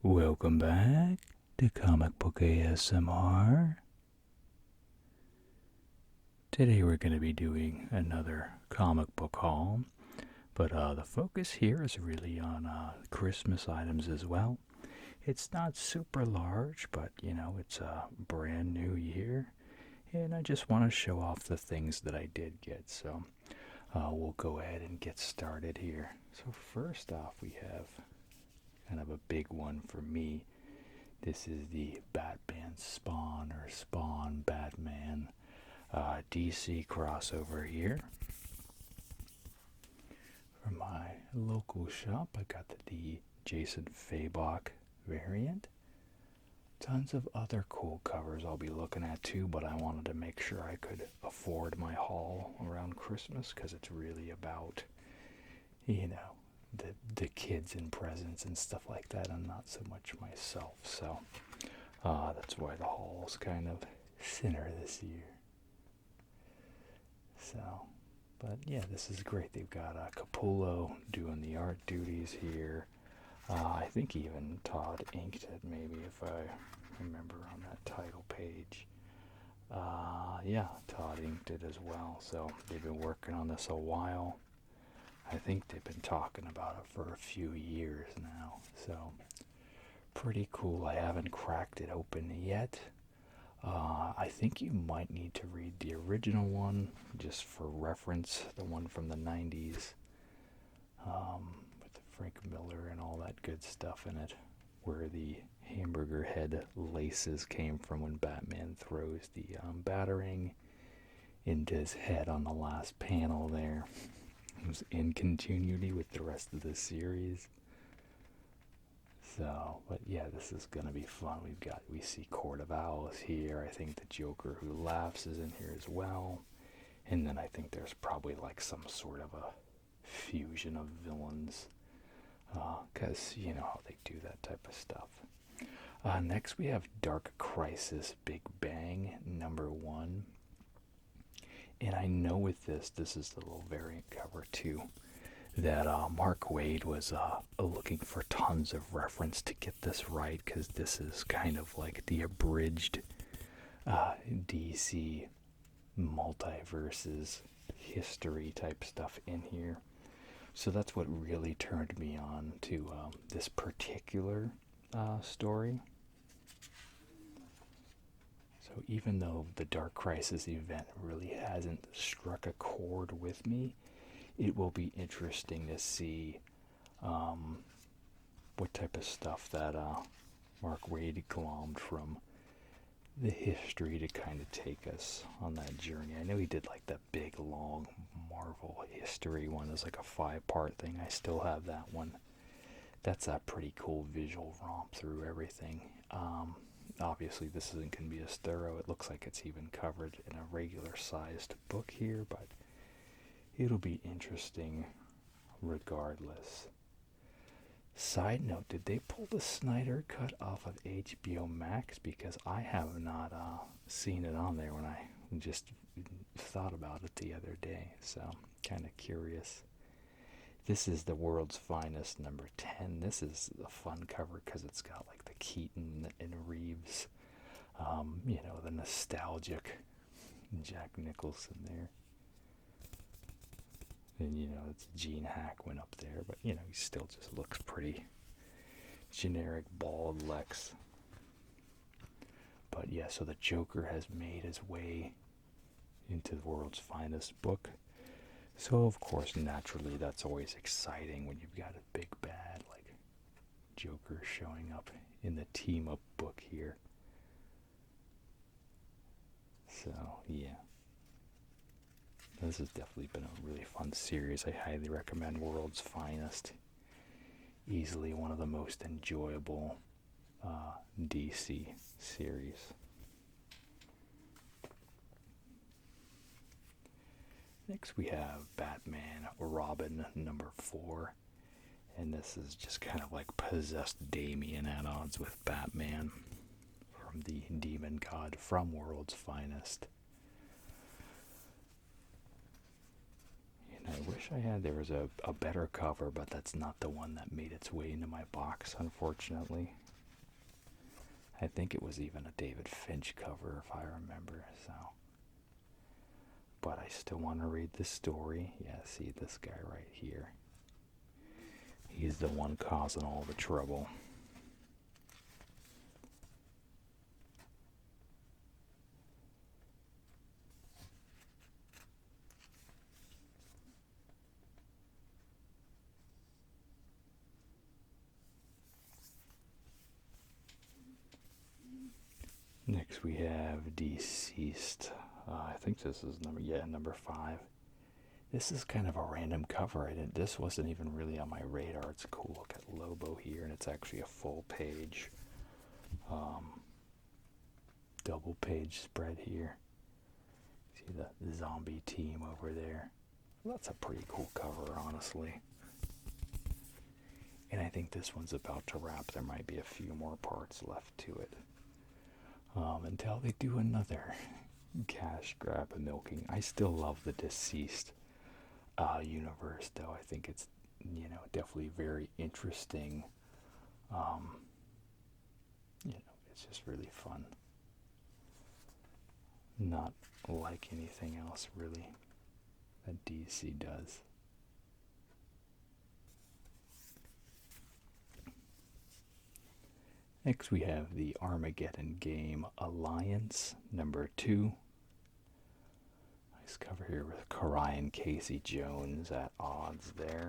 Welcome back to Comic Book ASMR. Today we're going to be doing another comic book haul, but the focus here is really on Christmas items as well. It's not super large, but it's a brand new year, and I just want to show off the things that I did get, so we'll go ahead and get started here. So first off, we have kind of a big one for me. This is the Batman Spawn Batman DC crossover here. From my local shop, I got the Jason Fabok variant. Tons of other cool covers I'll be looking at too, but I wanted to make sure I could afford my haul around Christmas because it's really about, the kids and presents and stuff like that, and not so much myself. So that's why the haul's kind of thinner this year. So, but yeah, this is great. They've got Capullo doing the art duties here. I think even Todd inked it, maybe, if I remember on that title page. Yeah, Todd inked it as well. So they've been working on this a while. I think they've been talking about it for a few years now. So pretty cool. I haven't cracked it open yet. I think you might need to read the original one just for reference, the one from the 90s, with the Frank Miller and all that good stuff in it, where the hamburger head laces came from when Batman throws the batarang into his head on the last panel there. It was in continuity with the rest of the series. So, but yeah, this is gonna be fun. We see Court of Owls here. I think the Joker Who Laughs is in here as well. And then I think there's probably like some sort of a fusion of villains. Because you know how they do that type of stuff. Next we have Dark Crisis Big Bang #1. And I know with this is the little variant cover too, that Mark Waid was looking for tons of reference to get this right, because this is kind of like the abridged DC multiverses history type stuff in here. So that's what really turned me on to this particular story. So even though the Dark Crisis event really hasn't struck a chord with me, it will be interesting to see what type of stuff that Mark Waid glommed from the history to kind of take us on that journey. I know he did like that big long Marvel history one as like a 5-part thing. I still have that one. That's a pretty cool visual romp through everything. Obviously this isn't going to be as thorough. It looks like it's even covered in a regular sized book here, but it'll be interesting regardless. Side note, did they pull the Snyder cut off of HBO Max? Because I have not seen it on there when I just thought about it the other day. So, kind of curious. This is The World's Finest #10. This is a fun cover because it's got like the Keaton and Reeves, the nostalgic Jack Nicholson there. And it's Gene Hackman up there, but he still just looks pretty generic bald Lex. But yeah, so the Joker has made his way into The World's Finest book. So of course, naturally, that's always exciting when you've got a big bad like Joker showing up in the team up book here. So yeah, this has definitely been a really fun series. I highly recommend World's Finest. Easily one of the most enjoyable DC series. Next we have Batman Robin #4. And this is just kind of like possessed Damien at odds with Batman from the demon god from World's Finest. And I wish there was a better cover, but that's not the one that made its way into my box, unfortunately. I think it was even a David Finch cover, if I remember, so. But I still want to read this story. Yeah, see this guy right here. He's the one causing all the trouble. Next we have Deceased. I think this is number 5. This is kind of a random cover. This wasn't even really on my radar. It's cool. Look at Lobo here, and it's actually a full page, double page spread here. See the zombie team over there. That's a pretty cool cover, honestly. And I think this one's about to wrap. There might be a few more parts left to it. Until they do another cash grab and milking. I still love the Deceased universe, though. I think it's, definitely very interesting. It's just really fun. Not like anything else, really, that DC does. Next we have the Armageddon Game Alliance, number 2. Nice cover here with Karai and Casey Jones at odds there.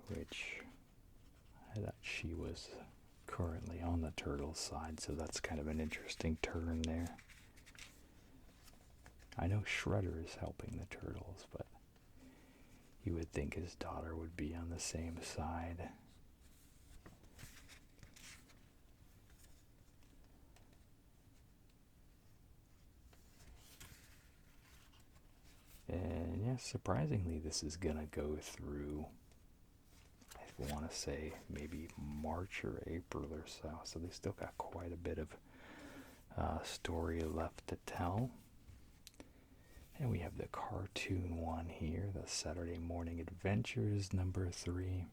Which, I thought she was currently on the Turtles side, so that's kind of an interesting turn there. I know Shredder is helping the Turtles, but you would think his daughter would be on the same side. And yeah, surprisingly, this is gonna go through, I want to say, maybe March or April or so. So they still got quite a bit of story left to tell. And we have the cartoon one here, the Saturday Morning Adventures, number 3.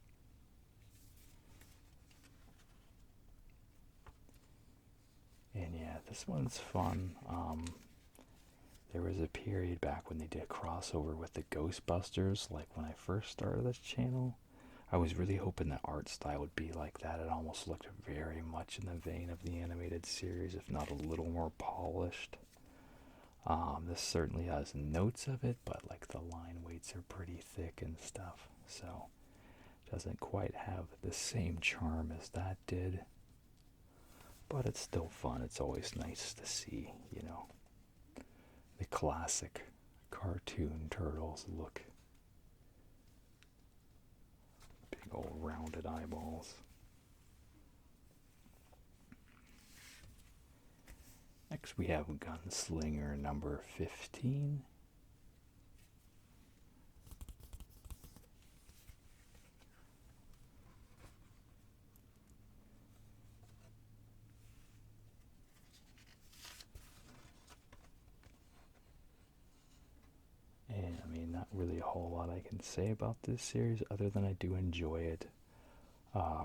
And yeah, this one's fun. There was a period back when they did a crossover with the Ghostbusters, like when I first started this channel. I was really hoping the art style would be like that. It almost looked very much in the vein of the animated series, if not a little more polished. This certainly has notes of it, but like the line weights are pretty thick and stuff, so doesn't quite have the same charm as that did. But it's still fun. It's always nice to see, the classic cartoon Turtles look. Big old rounded eyeballs. Next we have Gunslinger number 15. And not really a whole lot I can say about this series other than I do enjoy it.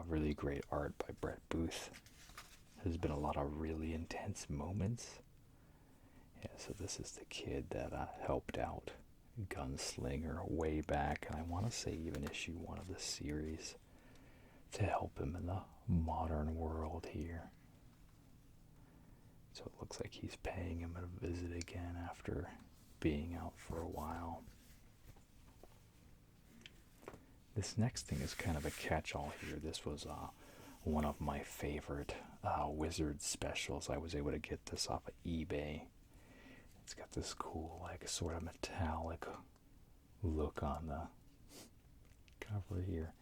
Really great art by Brett Booth. There's been a lot of really intense moments. Yeah, so this is the kid that helped out Gunslinger way back, and I want to say even issue 1 of the series to help him in the modern world here. So it looks like he's paying him a visit again after being out for a while. This next thing is kind of a catch-all here. This was one of my favorite Wizard specials. I was able to get this off of eBay. It's got this cool, like, sort of metallic look on the cover here.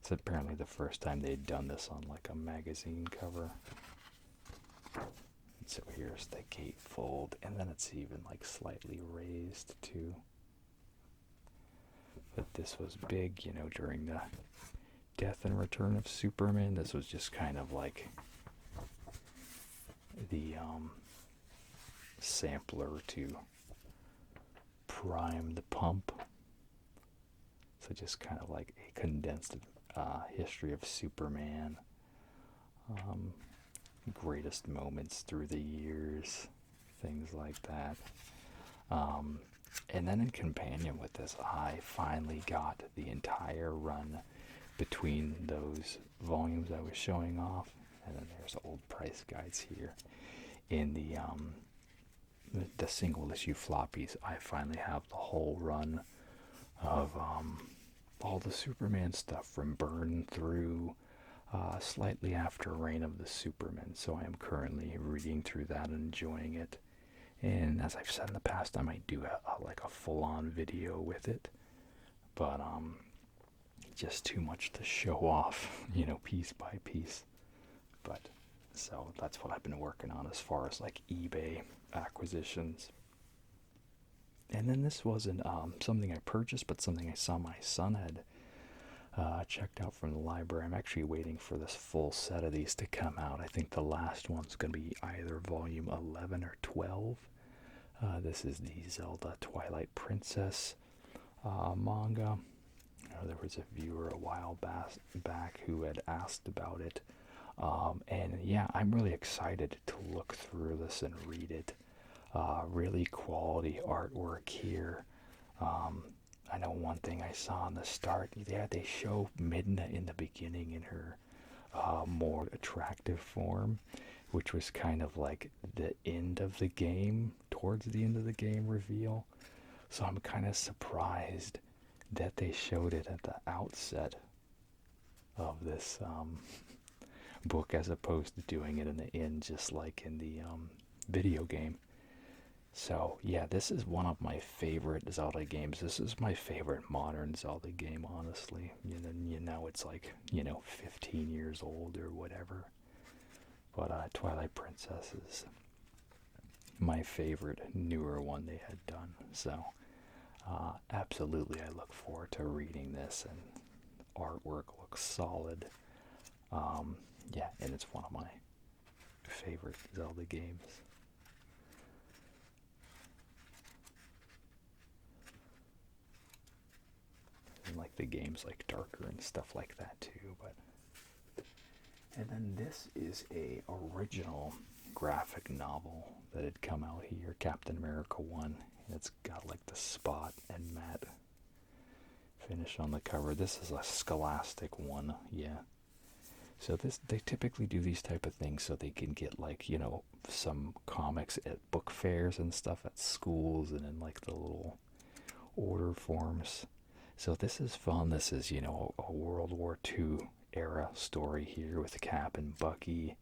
It's apparently the first time they'd done this on, like, a magazine cover. And so here's the gatefold, and then it's even, like, slightly raised, too. But this was big, during the death and return of Superman. This was just kind of like the sampler to prime the pump. So just kind of like a condensed history of Superman. um, greatest moments through the years, things like that. Um, and then in companion with this, I finally got the entire run between those volumes I was showing off, and then there's old price guides here. In the single issue floppies, I finally have the whole run of all the Superman stuff from Burn through slightly after Reign of the Supermen. So I am currently reading through that and enjoying it. And as I've said in the past, I might do like a full-on video with it, but just too much to show off, piece by piece. But so that's what I've been working on as far as like eBay acquisitions. And then this wasn't something I purchased, but something I saw my son had checked out from the library. I'm actually waiting for this full set of these to come out. I think the last one's going to be either volume 11 or 12. This is the Zelda Twilight Princess manga. There was a viewer a while back who had asked about it. And yeah, I'm really excited to look through this and read it. Really quality artwork here. I know one thing I saw in the start, they show Midna in the beginning in her more attractive form, which was kind of like the end of the game, towards the end of the game reveal. So I'm kind of surprised that they showed it at the outset of this book as opposed to doing it in the end, just like in the video game. So yeah, this is one of my favorite Zelda games. This is my favorite modern Zelda game, honestly. It's like 15 years old or whatever. But Twilight Princess is my favorite newer one they had done. So absolutely, I look forward to reading this, and artwork looks solid. Yeah, and it's one of my favorite Zelda games. And like the game's like darker and stuff like that too, but and then this is a original graphic novel that had come out here, Captain America 1. It's got like the spot and matte finish on the cover. This is a Scholastic one, yeah. So they typically do these type of things so they can get like, some comics at book fairs and stuff at schools and in like the little order forms. So this is fun. This is, a World War II era story here with Cap and Bucky.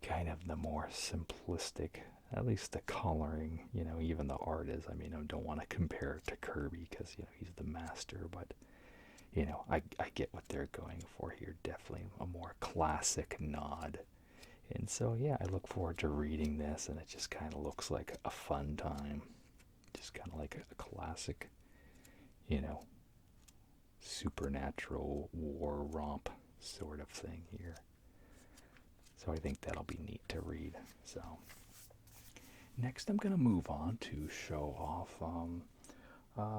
Kind of the more simplistic, at least the coloring, even the art is. I mean, I don't want to compare it to Kirby because, he's the master, but, I get what they're going for here. Definitely a more classic nod. And so, yeah, I look forward to reading this, and it just kind of looks like a fun time. Just kind of like a classic, supernatural war romp sort of thing here. So I think that'll be neat to read. So next I'm going to move on to show off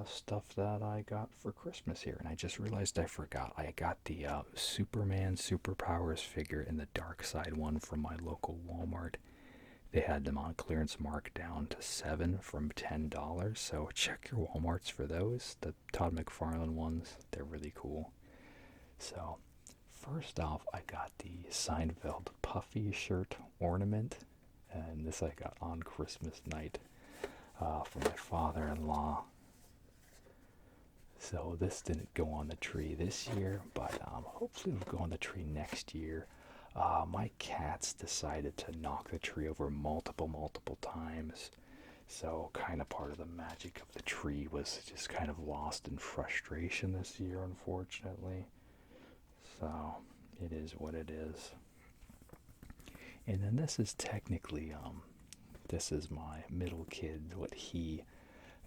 stuff that I got for Christmas here. And I just realized I forgot. I got the Superman Superpowers figure in the Dark Side one from my local Walmart. They had them on clearance markdown to $7 from $10. So check your Walmarts for those. The Todd McFarlane ones, they're really cool. So first off, I got the Seinfeld puffy shirt ornament. And this I got on Christmas night from my father-in-law. So this didn't go on the tree this year, but hopefully it'll go on the tree next year. My cats decided to knock the tree over multiple times. So kind of part of the magic of the tree was just kind of lost in frustration this year, unfortunately. So it is what it is. And then this is technically, this is my middle kid, what he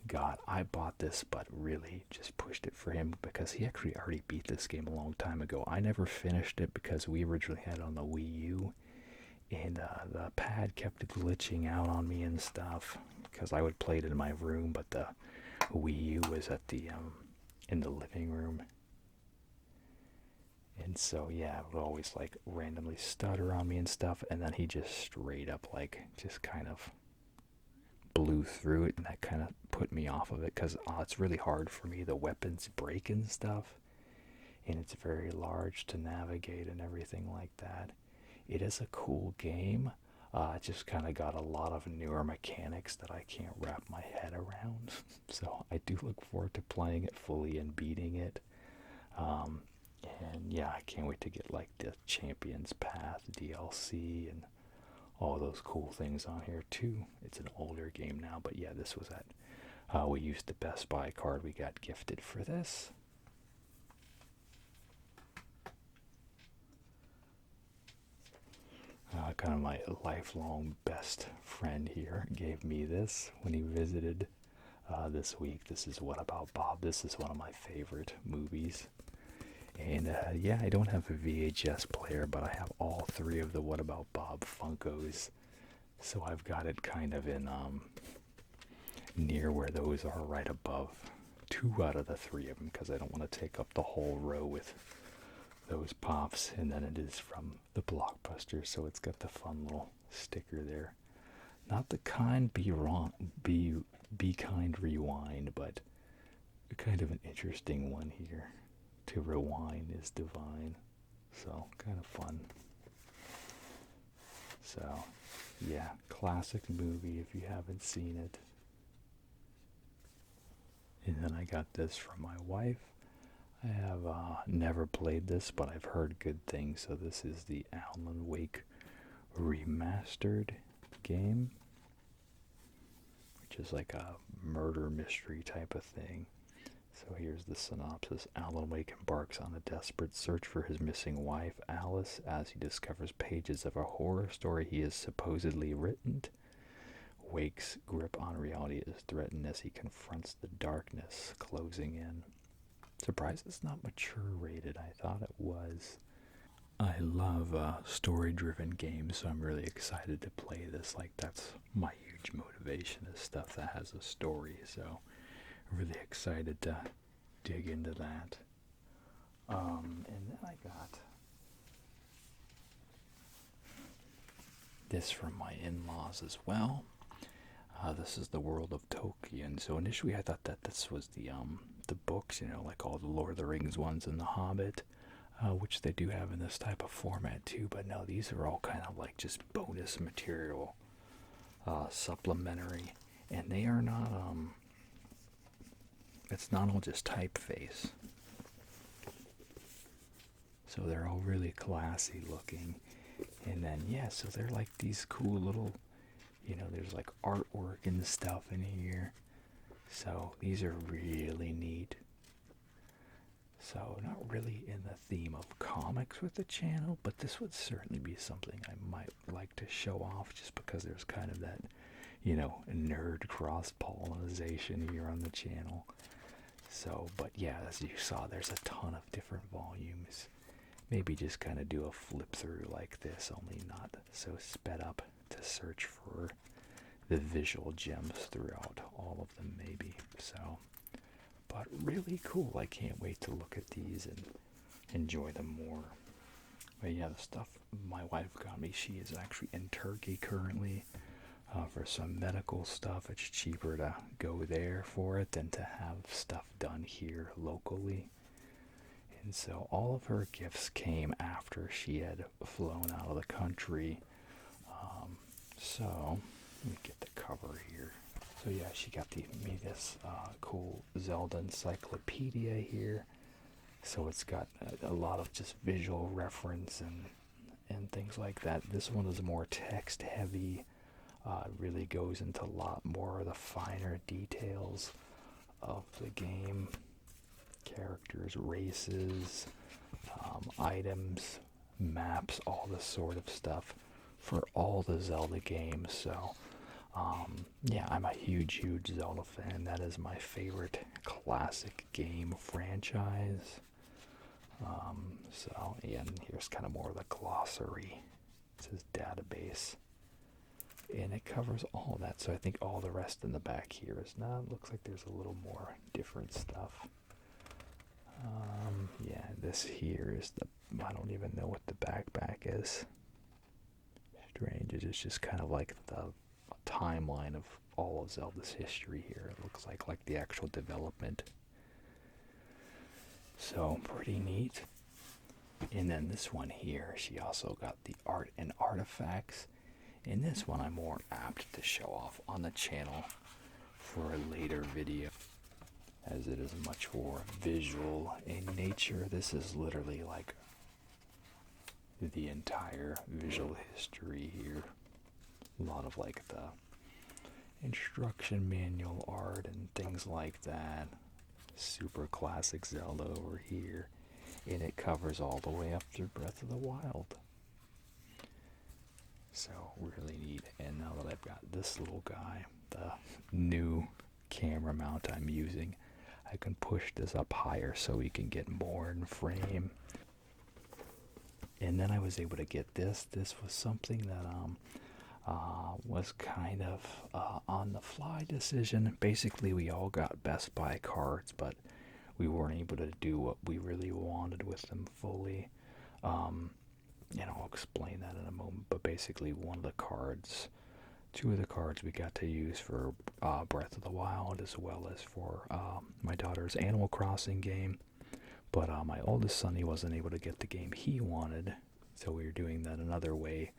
got. I bought this, but really just pushed it for him because he actually already beat this game a long time ago. I never finished it because we originally had it on the Wii U, and the pad kept glitching out on me and stuff because I would play it in my room, but the Wii U was at the in the living room. And so, yeah, it would always like randomly stutter on me and stuff. And then he just straight up, like, just kind of blew through it. And that kind of put me off of it because it's really hard for me. The weapons break and stuff. And it's very large to navigate and everything like that. It is a cool game. It just kind of got a lot of newer mechanics that I can't wrap my head around. So I do look forward to playing it fully and beating it. Um, and yeah, I can't wait to get like the Champions Path DLC and all those cool things on here too. It's an older game now, but yeah, this was at we used the Best Buy card we got gifted for this. Kind of my lifelong best friend here gave me this when he visited this week. This is What About Bob? This is one of my favorite movies. And yeah, I don't have a VHS player, but I have all three of the What About Bob Funkos. So I've got it kind of in near where those are, right above two out of the three of them, because I don't want to take up the whole row with those pops. And then it is from the Blockbuster, so it's got the fun little sticker there. Not the kind be kind rewind, but kind of an interesting one here. To rewind is divine. So kind of fun. So yeah, classic movie if you haven't seen it. And then I got this from my wife. I have never played this, but I've heard good things. So this is the Alan Wake remastered game, which is like a murder mystery type of thing. So here's the synopsis. Alan Wake embarks on a desperate search for his missing wife, Alice, as he discovers pages of a horror story he has supposedly written. Wake's grip on reality is threatened as he confronts the darkness closing in. Surprised it's not mature rated. I thought it was. I love story-driven games, so I'm really excited to play this. Like, that's my huge motivation, is stuff that has a story. So really excited to dig into that. And then I got this from my in-laws as well. This is The World of Tolkien. So initially I thought that this was the books, you know, like all the Lord of the Rings ones and The Hobbit, which they do have in this type of format too. But no, these are all kind of like just bonus material, supplementary, and they are not it's not all just typeface. So they're all really classy looking. And then, yeah, so they're like these cool little, you know, there's like artwork and stuff in here. So these are really neat. So not really in the theme of comics with the channel, but this would certainly be something I might like to show off, just because there's kind of that, you know, nerd cross-pollination here on the channel. So, but yeah, as you saw, there's a ton of different volumes. Maybe just kind of do a flip through like this, only not so sped up, to search for the visual gems throughout all of them, maybe. So, but really cool. I can't wait to look at these and enjoy them more. But yeah, the stuff my wife got me, she is actually in Turkey currently for some medical stuff. It's cheaper to go there for it than to have stuff done here locally. And so all of her gifts came after she had flown out of the country. So let me get the cover here. So yeah, she got me this cool Zelda encyclopedia here. So it's got a lot of just visual reference and things like that. This one is more text heavy. Really goes into a lot more of the finer details of the game. Characters, races, items, maps, all this sort of stuff for all the Zelda games. So yeah, I'm a huge Zelda fan. That is my favorite classic game franchise. So yeah, and here's kind of more of the glossary. It says database, and it covers all that. So I think all the rest in the back here is not. It looks like there's a little more different stuff. Yeah, this here is I don't even know what the backpack is. Strange. It's just kind of like the timeline of all of Zelda's history here. It looks like the actual development. So pretty neat. And then this one here, she also got the art and artifacts. And this one I'm more apt to show off on the channel for a later video, as it is much more visual in nature. This is literally like the entire visual history here. A lot of like the instruction manual art and things like that. Super classic Zelda over here. And it covers all the way up through Breath of the Wild. So really neat. And now that I've got this little guy, the new camera mount I'm using, I can push this up higher so we can get more in frame. And then I was able to get this. This was something that was kind of on the fly decision. Basically, we all got Best Buy cards, but we weren't able to do what we really wanted with them fully. And I'll explain that in a moment. But basically, two of the cards we got to use for Breath of the Wild, as well as for my daughter's Animal Crossing game. But my oldest son, he wasn't able to get the game he wanted, so we were doing that another way.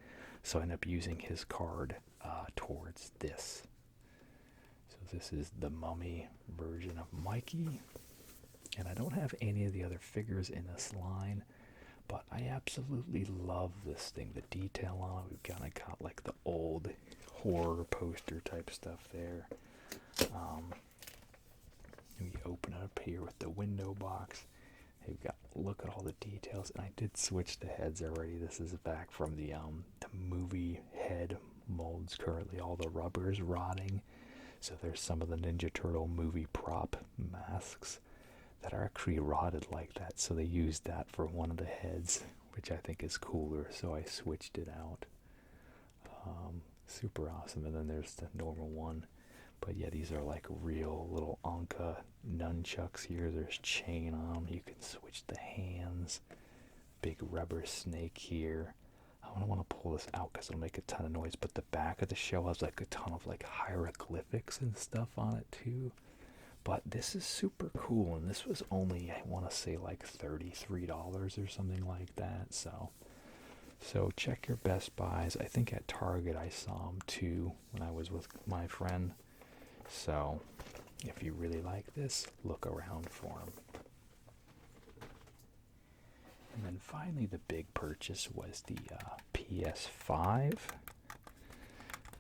So I ended up using his card towards this. So this is the Mummy version of Mikey. And I don't have any of the other figures in this line, but I absolutely love this thing. The detail on it, we've kind of got like the old horror poster type stuff there. We open it up here with the window box. You've got, look at all the details, and I did switch the heads already. This is back from the movie head molds. Currently all the rubber's rotting, so there's some of the Ninja Turtle movie prop masks that are actually rotted like that, so they used that for one of the heads, which I think is cooler, so I switched it out. Super awesome. And then there's the normal one. But yeah, these are like real little Anka nunchucks here. There's chain on them. You can switch the hands. Big rubber snake here. I don't want to pull this out because it'll make a ton of noise. But the back of the shell has like a ton of like hieroglyphics and stuff on it too. But this is super cool. And this was only, I want to say like $33 or something like that. So check your Best Buys. I think at Target I saw them too when I was with my friend. So if you really like this, look around for them. And then finally the big purchase was the PS5.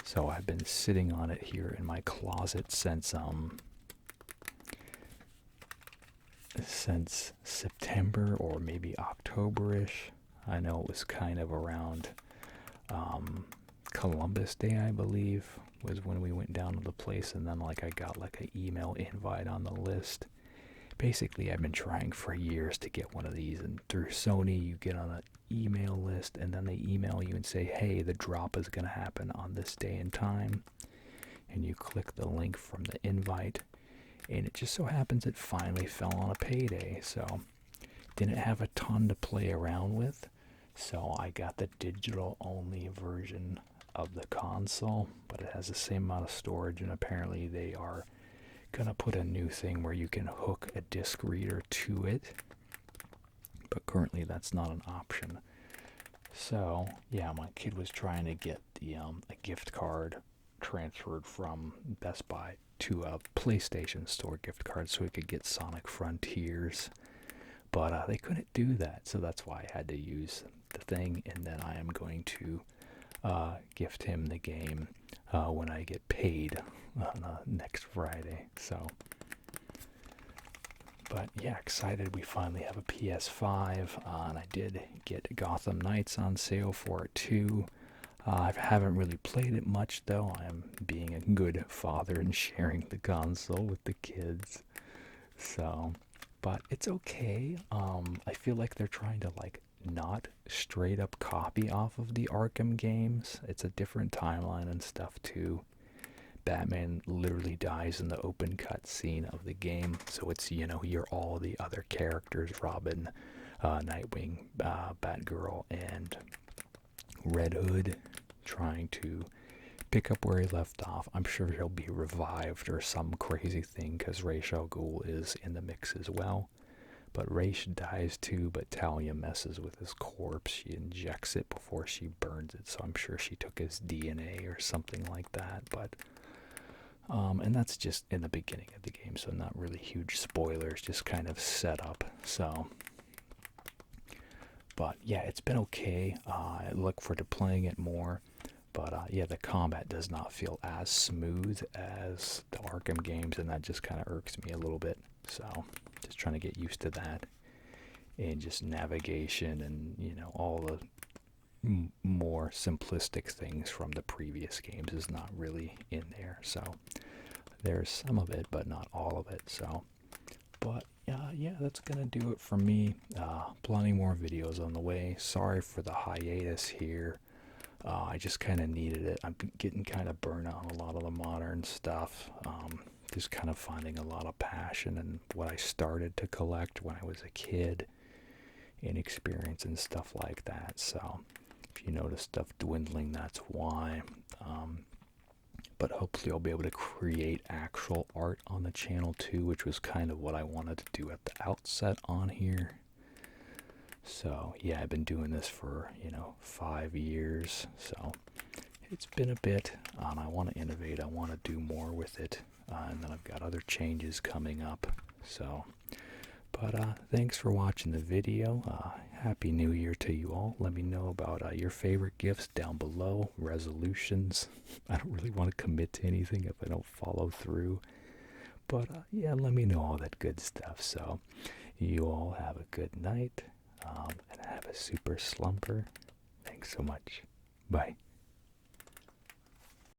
So I've been sitting on it here in my closet since September or maybe October-ish. I know it was kind of around Columbus Day, I believe, was when we went down to the place, and then like I got like an email invite on the list. Basically, I've been trying for years to get one of these, and through Sony, you get on an email list, and then they email you and say, hey, the drop is going to happen on this day and time, and you click the link from the invite, and it just so happens it finally fell on a payday, so didn't have a ton to play around with. So I got the digital-only version of the console, but it has the same amount of storage, and apparently they are going to put a new thing where you can hook a disc reader to it, but currently that's not an option. So, yeah, my kid was trying to get the a gift card transferred from Best Buy to a PlayStation Store gift card so he could get Sonic Frontiers, but they couldn't do that, so that's why I had to use the thing, and then I am going to gift him the game when I get paid on next Friday. So, but yeah, excited we finally have a PS5, and I did get Gotham Knights on sale for it too. I haven't really played it much though. I am being a good father and sharing the console with the kids, so, but it's okay. I feel like they're trying to like not straight up copy off of the Arkham games. It's a different timeline and stuff too. Batman literally dies in the open cut scene of the game, so it's, you know, you're all the other characters, Robin, Nightwing, Batgirl, and Red Hood, trying to pick up where he left off. I'm sure he'll be revived or some crazy thing, because Ra's al Ghul is in the mix as well. But Ra's dies too, but Talia messes with his corpse. She injects it before she burns it, so I'm sure she took his DNA or something like that. But and that's just in the beginning of the game, so not really huge spoilers, just kind of set up. So, but yeah, it's been okay. I look forward to playing it more. But yeah, the combat does not feel as smooth as the Arkham games, and that just kind of irks me a little bit. So, just trying to get used to that. And just navigation and, all the more simplistic things from the previous games is not really in there. So, there's some of it, but not all of it. So, but yeah, that's gonna do it for me. Plenty more videos on the way. Sorry for the hiatus here. I just kind of needed it. I'm getting kind of burnt out on a lot of the modern stuff. Just kind of finding a lot of passion in what I started to collect when I was a kid, and experience and stuff like that. So if you notice stuff dwindling, that's why. But hopefully I'll be able to create actual art on the channel too, which was kind of what I wanted to do at the outset on here. So yeah, I've been doing this for 5 years, so it's been a bit. I want to innovate. I want to do more with it, and then I've got other changes coming up. So, but thanks for watching the video. Happy New Year to you all. Let me know about your favorite gifts down below. Resolutions. I don't really want to commit to anything if I don't follow through. But yeah, let me know all that good stuff. So you all have a good night. And have a super slumber. Thanks so much. Bye.